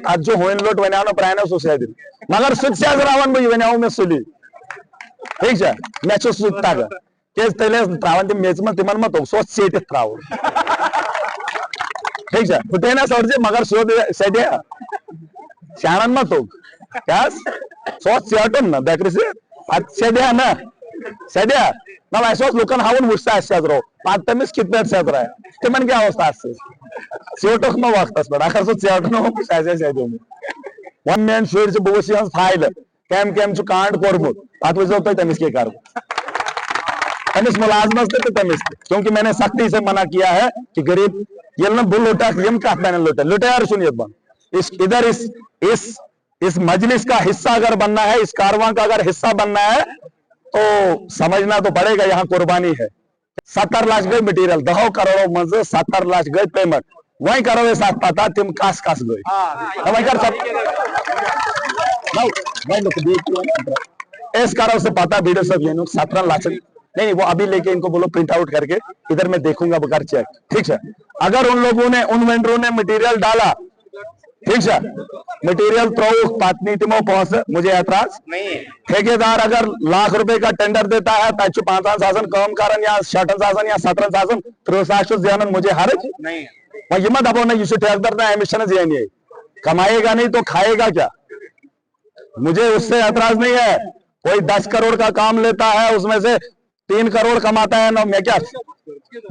तथ होन लोट वन आव प्रान सुसैद मगर सह रावन बह वन आव मे सुली ठीक मे सह तगन क्या त्रावन तम मेज मन तिमन मत सह सेट त्राव ठीक फुटेना सड़ मगर सदे शान मा तोग क्या सह सेटन ना बेकर से सदे ना सदे ना वह लुकन हावन वो सजरो पे तमिस कित पे सजरा तिमन क्या अवस्था सेटोक ना वक्त पे अगर सह सेटन सदे वन मेन शुर बह वो फाइल कम कम कांड कोर्मुत पे वो तुम तमिस क्या कर तमिस मुलाजमस तो तमिस क्योंकि मैंने सख्ती से मना किया है कि गरीब ये ना बह लुटक यम कत बन लुटेर ये बन इधर इस मजलिस का हिस्सा अगर बनना है, इस कारवां का अगर हिस्सा बनना है तो समझना तो पड़ेगा यहाँ कुर्बानी है। 70 लाख गई मटीरियल 10 करोड़ मज 70 लाख गई पेमेंट वही करो साथ पता तुम कस गई वही कर सब इस करो से पता वीडियो सब ये 17 लाख नहीं वो अभी लेके इनको बोलो प्रिंट आउट करके इधर मैं देखूंगा बकर चेक ठीक है। अगर उन लोगों ने उन वेंडरों ने मटेरियल डाला ठीक है मटेरियल थ्रो पातनी टिमो पहुंच मुझे ऐतराज नहीं। ठेकेदार अगर लाख रुपए का टेंडर देता है तच 5 सासन कम कारण या 6 सासन या 17 सासन त्रोसाश जहन मुझे हर्ज नहीं वह मत दबो ना ये ठेकेदार ना एमिशन जहनी कमाएगा नहीं तो खाएगा क्या। मुझे उससे ऐतराज नहीं है। कोई 10 करोड़ का काम लेता है उसमें से 3 करोड़ कमाता है ना मैं क्या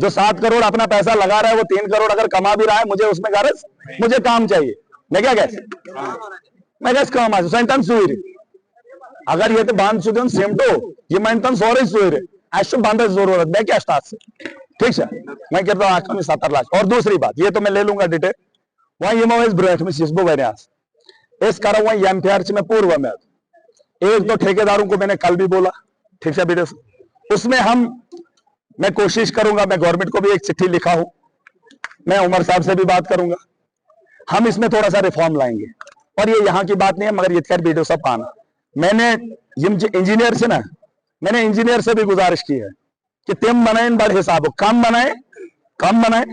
जो 7 करोड़ अपना पैसा लगा रहा है वो 3 करोड़ अगर कमा भी रहा है मुझे उसमें गारज मुझे काम चाहिए मैं क्या मैं कैसे काम आज सूर अगर ये तो बांध चुके सिमटो ये मैं सोरे सूर ऐसे बांध जरूरत मैं क्या स्टार्ट से ठीक है मैं कहता हूँ आखिर में 70 लाख। और दूसरी बात ये तो मैं ले लूंगा डिटेल वही ये इस ब्रेथ में शिशबो वन्यास इस करो वही एमपीआर में पूर्व में एक तो ठेकेदारों को मैंने कल भी बोला ठीक है वीडियो उसमें मैं कोशिश करूंगा मैं गवर्नमेंट को भी एक चिट्ठी लिखा हूं मैं उमर साहब से भी बात करूंगा हम इसमें थोड़ा सा रिफॉर्म लाएंगे। और ये यहाँ की बात नहीं है मगर ये खैर वीडियो सब पाना मैंने इंजीनियर से ना मैंने इंजीनियर से भी गुजारिश की है कि तुम बनाए बड़े हिसाब कम बनाए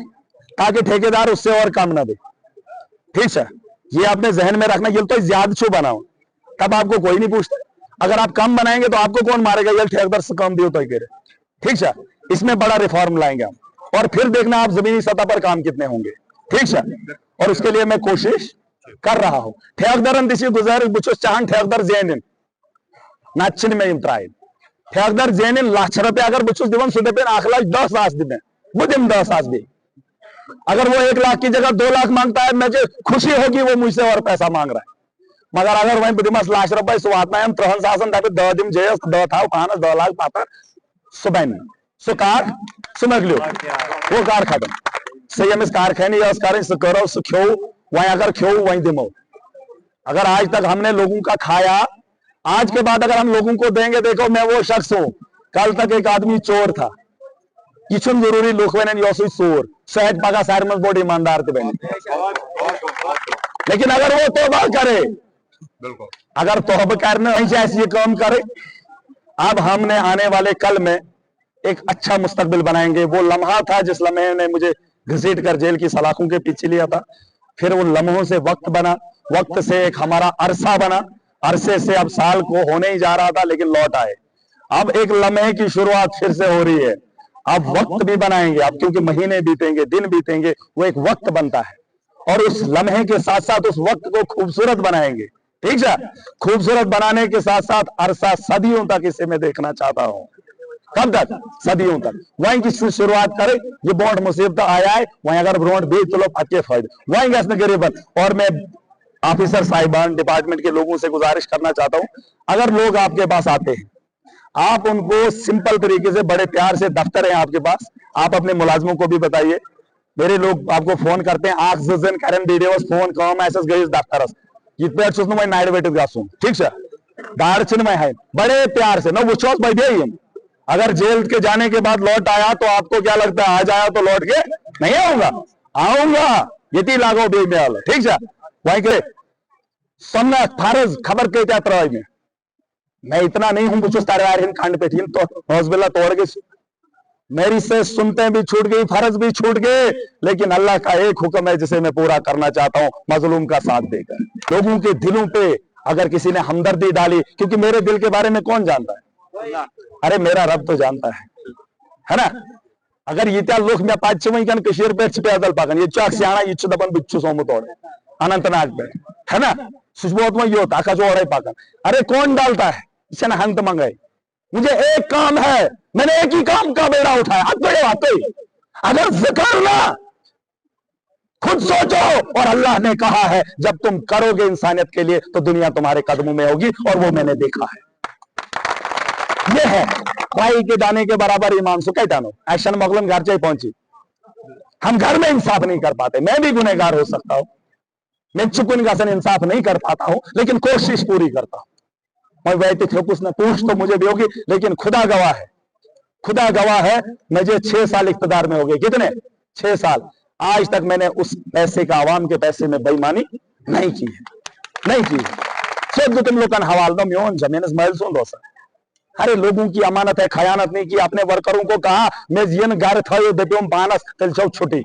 ताकि ठेकेदार उससे और कम ना दे ठीक है। ये अपने जहन में रखना ये तो ज्यादा छू बनाओ तब आपको कोई नहीं पूछता। अगर आप कम बनाएंगे तो आपको कौन मारेगा ये ठेकेदार से कम दियो तो ठीक है। इसमें बड़ा रिफॉर्म लाएंगे हम और फिर देखना आप जमीनी सतह पर काम कितने होंगे ठीक है। और उसके लिए मैं कोशिश कर रहा हूं। ठेकेदार दिशी गुजारिश बुछुस चाहन ठेकेदार जेनिन नाचिन में इम्त्राइन ठेकेदार जेनिन लाख रुपये अगर बुछुस दिवन सु दपेन 1,10,000 दिने वो दिम 10,000 दे। अगर वो 1 लाख की जगह 2 लाख मांगता है मुझे खुशी होगी वो मुझसे और पैसा मांग रहा है मगर अगर वही बुदिमस लाख रुपये सुवात में हम 3 सासन दबे 10 दिन जय 10 था 5 लाख पाता सुबह सुकार सुमगलियो वो कार खत्म सही हम इस कारखाने या करें करो ख्यो वहीं अगर ख्यो वहीं दिमो। अगर आज तक हमने लोगों का खाया आज के बाद अगर हम लोगों को देंगे देखो मैं वो शख्स हूं कल तक एक आदमी चोर था ये जरूरी लोग चोर सहज पगा सार में बहुत ईमानदार थे बहन लेकिन अगर वो तौबा करे अगर तौबा करने ऐसे काम करे अब हमने आने वाले कल में एक अच्छा मुस्तकबिल बनाएंगे। वो लम्हा था जिस लम्हे ने मुझे घसीट कर जेल की सलाखों के पीछे लिया था फिर उन लम्हों से वक्त बना वक्त से एक हमारा अरसा बना अरसे से अब साल को होने ही जा रहा था लेकिन लौट आए। अब एक लम्हे की शुरुआत फिर से हो रही है। अब वक्त भी बनाएंगे अब क्योंकि महीने बीतेंगे दिन बीतेंगे वो एक वक्त बनता है और उस लम्हे के साथ साथ उस वक्त को खूबसूरत बनाएंगे ठीक है। खूबसूरत बनाने के साथ साथ अरसा सदियों तक इसे मैं देखना चाहता हूं। कब तक सदियों तक वहीं की शुरुआत करे ये बॉन्ड मुसीबत आया है वहीं अगर बॉन्ड बेच चलो अच्छे फायदे वहीं गैस गरीबन। और मैं ऑफिसर साहिबान डिपार्टमेंट के लोगों से गुजारिश करना चाहता हूं अगर लोग आपके पास आते हैं आप उनको सिंपल तरीके से बड़े प्यार से दफ्तर है आपके पास आप अपने मुलाजमों को भी बताइए मेरे लोग आपको फोन करते हैं आख जन करें वीडियो फोन कम ऐसा गई दफ्तर ये नाइड वेटिस गासूं ठीक है दारचिन में है बड़े प्यार से न वो बढ़िया अगर जेल के जाने के बाद लौट आया तो आपको क्या लगता है आज आया तो लौट के नहीं आऊंगा ये लागो बेमेल ठीक है वहीं के समना फारज खबर के क्या में मैं इतना नहीं हूं कुछ खंड पे तो हौसबिल्ला तोड़ के मेरी से सुनते भी छूट गई, फर्ज भी छूट गए, लेकिन अल्लाह का एक हुक्म है जिसे मैं पूरा करना चाहता हूं, मजलूम का साथ देकर। लोगों के दिलों पे अगर किसी ने हमदर्दी डाली, क्योंकि मेरे दिल के बारे में कौन जानता है? अरे मेरा रब तो जानता है ना? अगर ये लोग मैं पाँच वही कशीर पे पैदल पाकन ये सियाणा ये दपन बिच्छू सोमुत ओढ़े अनंतनाग पे, है ना? सुशबोत में योत आकाश ओढ़े पाकन। अरे कौन डालता है? इसे ना हंत मंगाए। मुझे एक काम है, मैंने एक ही काम का बेड़ा उठाया। अब बड़े बातें अगर जिक्र ना खुद सोचो, और अल्लाह ने कहा है जब तुम करोगे इंसानियत के लिए तो दुनिया तुम्हारे कदमों में होगी, और वो मैंने देखा है। ये है राई के दाने के बराबर ईमान सु कहटानो एक्शन मगलन घर चाहिए पहुंची। हम घर में इंसाफ नहीं कर पाते। मैं भी गुनहगार हो सकता हूं, मैं चुकुन का इंसाफ नहीं कर पाता हूं, लेकिन कोशिश पूरी करता हूं। मैं वैसे थे उसने पूछ तो मुझे भी होगी, लेकिन खुदा गवाह है, खुदा गवाह है, मुझे 6 साल इख्तिदार में हो गए। कितने? 6 साल। आज तक मैंने उस पैसे का, आवाम के पैसे में बेईमानी नहीं की है, नहीं की है। सिर्फ तुम लोग हवाल दो म्योन जमीन महल सुन दो सर। अरे लोगों की अमानत है, खयानत नहीं की। अपने वर्करों को कहा मैं जिन घर था ये देते बानस तिल चौ छुट्टी,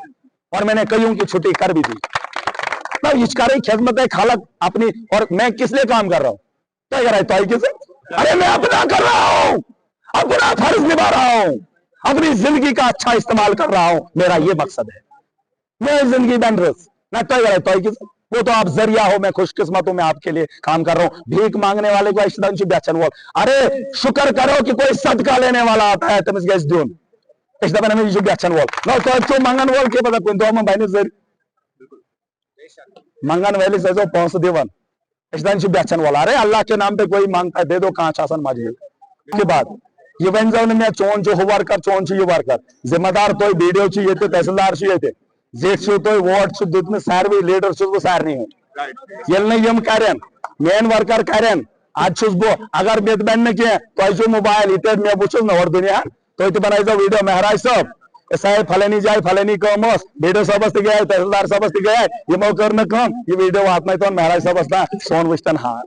और मैंने कईयों की छुट्टी कर भी दी। तब इसकारी खिदमत है खालक अपनी, और मैं किस लिए काम कर रहा हूं? क्या कर रहा है? तो अरे मैं अपना कर रहा हूं, अपना फर्ज निभा रहा हूं, अपनी जिंदगी का अच्छा इस्तेमाल कर रहा हूं। मेरा ये मकसद है, मैं जिंदगी बन रस ना तय तो वो तो आप जरिया हो। मैं खुशकिस्मत हूं, मैं आपके लिए काम कर रहा हूं। भीख मांगने वाले को अरे शुक्र करो कि कोई सदका लेने वाला आता है। तमिस गैस दून इस दफा में तो मंगन वोल के पता कोई दो भाई ने मंगन वाली से जो पहुंच देवन बेचन वाला। अरे अल्लाह के नाम पे कोई मांगता है, दे दो कहां शासन माजिए के बाद ये व्यंजन में चोन जो हुवार कर चोन ची युवार कर जिम्मेदार तो वीडियो ची ये तहसीलदार ची ये जेठ छु तो वार्ड छु दूध में सार्वी लीडर छु वो सार नहीं हो ये नहीं यम करें मेन वर्कर करें आज छुस बो अगर बेतबैन में किए तो जो मोबाइल इते मैं पूछूं ना और दुनिया तो इते बनाई जो वीडियो महराज सब ऐसा फलेनी जाए फलेनी कमोस वीडियो सबस्त गया तहसीलदार सबस्त गया ये मौकर न कम ये वीडियो हाथ में तो महराज सबस्त सोन विस्टन हाँ